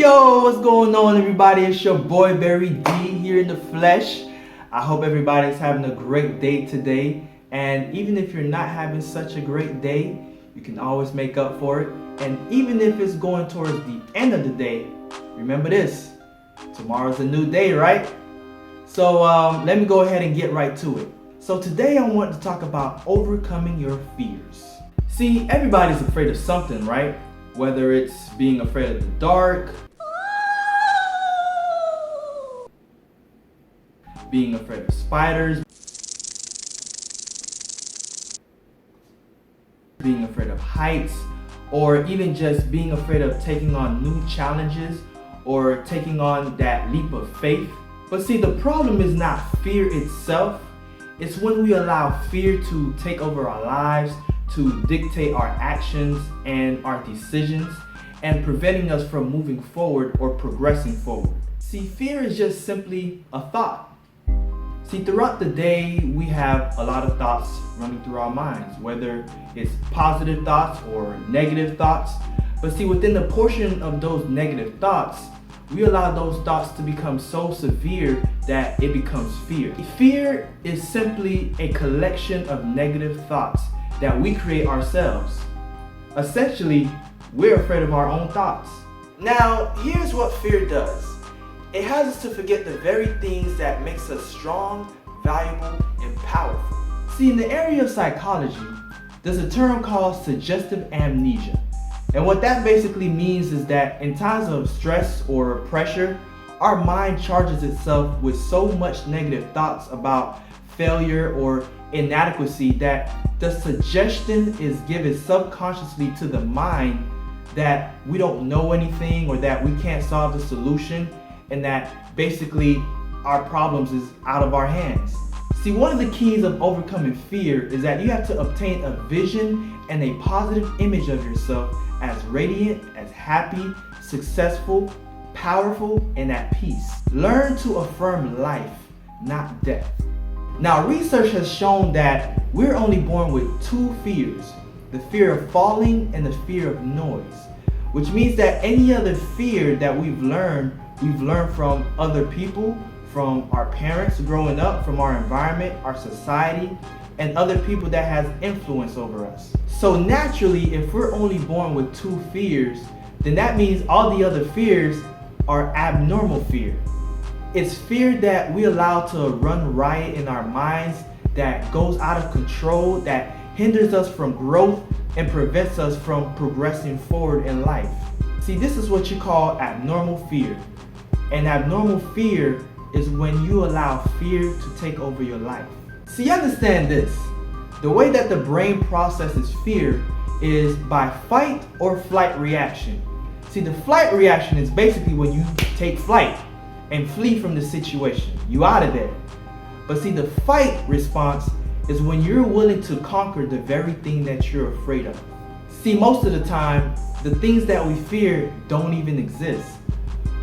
Yo, what's going on, everybody? It's your boy Barry D here in the flesh. I hope everybody's having a great day today. And even if you're not having such a great day, you can always make up for it. And even if it's going towards the end of the day, remember this: tomorrow's a new day, right? So let me go ahead and get right to it. So today I want to talk about overcoming your fears. See, everybody's afraid of something, right? Whether it's being afraid of the dark, being afraid of spiders, being afraid of heights, or even just being afraid of taking on new challenges or taking on that leap of faith. But see, the problem is not fear itself. It's when we allow fear to take over our lives, to dictate our actions and our decisions, and preventing us from moving forward or progressing forward. See, fear is just simply a thought. See, throughout the day, we have a lot of thoughts running through our minds, whether it's positive thoughts or negative thoughts. But see, within the portion of those negative thoughts, we allow those thoughts to become so severe that it becomes fear. Fear is simply a collection of negative thoughts that we create ourselves. Essentially, we're afraid of our own thoughts. Now, here's what fear does. It has us to forget the very things that makes us strong, valuable, and powerful. See, in the area of psychology, there's a term called suggestive amnesia. And what that basically means is that in times of stress or pressure, our mind charges itself with so much negative thoughts about failure or inadequacy that the suggestion is given subconsciously to the mind that we don't know anything or that we can't solve the solution and that basically our problems is out of our hands. See, one of the keys of overcoming fear is that you have to obtain a vision and a positive image of yourself as radiant, as happy, successful, powerful, and at peace. Learn to affirm life, not death. Now, research has shown that we're only born with two fears: the fear of falling and the fear of noise, which means that any other fear that we've learned from other people, from our parents growing up, from our environment, our society, and other people that has influence over us. So naturally, if we're only born with two fears, then that means all the other fears are abnormal fear. It's fear that we allow to run riot in our minds, that goes out of control, that hinders us from growth and prevents us from progressing forward in life. See, this is what you call abnormal fear. And abnormal fear is when you allow fear to take over your life. See, understand this. The way that the brain processes fear is by fight or flight reaction. See, the flight reaction is basically when you take flight and flee from the situation. You out of there. But see, the fight response is when you're willing to conquer the very thing that you're afraid of. See, most of the time, the things that we fear don't even exist.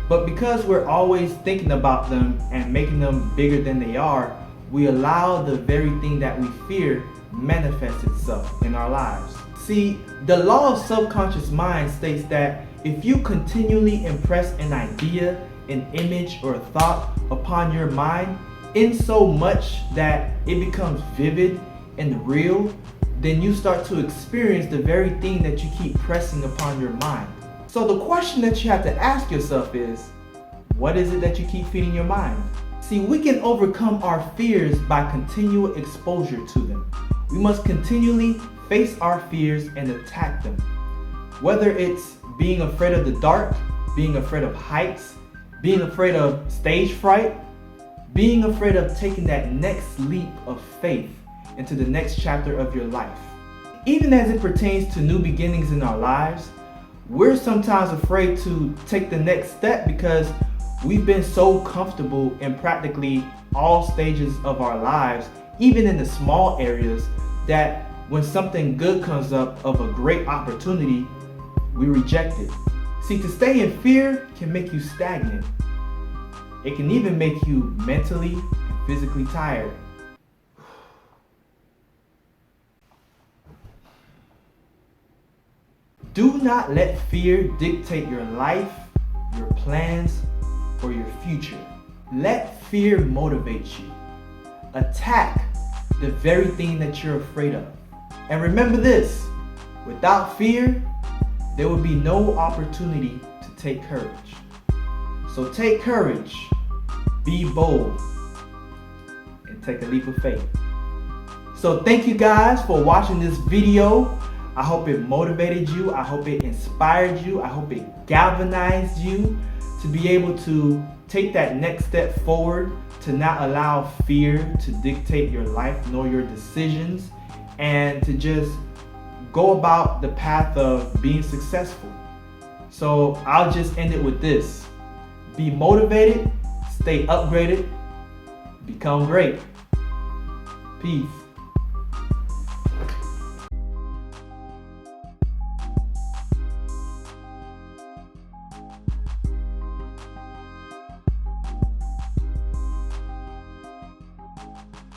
But because we're always thinking about them and making them bigger than they are, we allow the very thing that we fear manifest itself in our lives. See, the law of subconscious mind states that if you continually impress an idea, an image, or a thought upon your mind in so much that it becomes vivid and real, then you start to experience the very thing that you keep pressing upon your mind. So the question that you have to ask yourself is, what is it that you keep feeding your mind? See, we can overcome our fears by continual exposure to them. We must continually face our fears and attack them. Whether it's being afraid of the dark, being afraid of heights, being afraid of stage fright, being afraid of taking that next leap of faith into the next chapter of your life. Even as it pertains to new beginnings in our lives, we're sometimes afraid to take the next step because we've been so comfortable in practically all stages of our lives, even in the small areas, that when something good comes up of a great opportunity, we reject it. See, to stay in fear can make you stagnant. It can even make you mentally and physically tired. Do not let fear dictate your life, your plans, or your future. Let fear motivate you. Attack the very thing that you're afraid of. And remember this, without fear, there will be no opportunity to take courage. So take courage, be bold, and take a leap of faith. So thank you guys for watching this video. I hope it motivated you. I hope it inspired you. I hope it galvanized you to be able to take that next step forward, to not allow fear to dictate your life nor your decisions, and to just go about the path of being successful. So I'll just end it with this. Be motivated, stay upgraded, become great. Peace.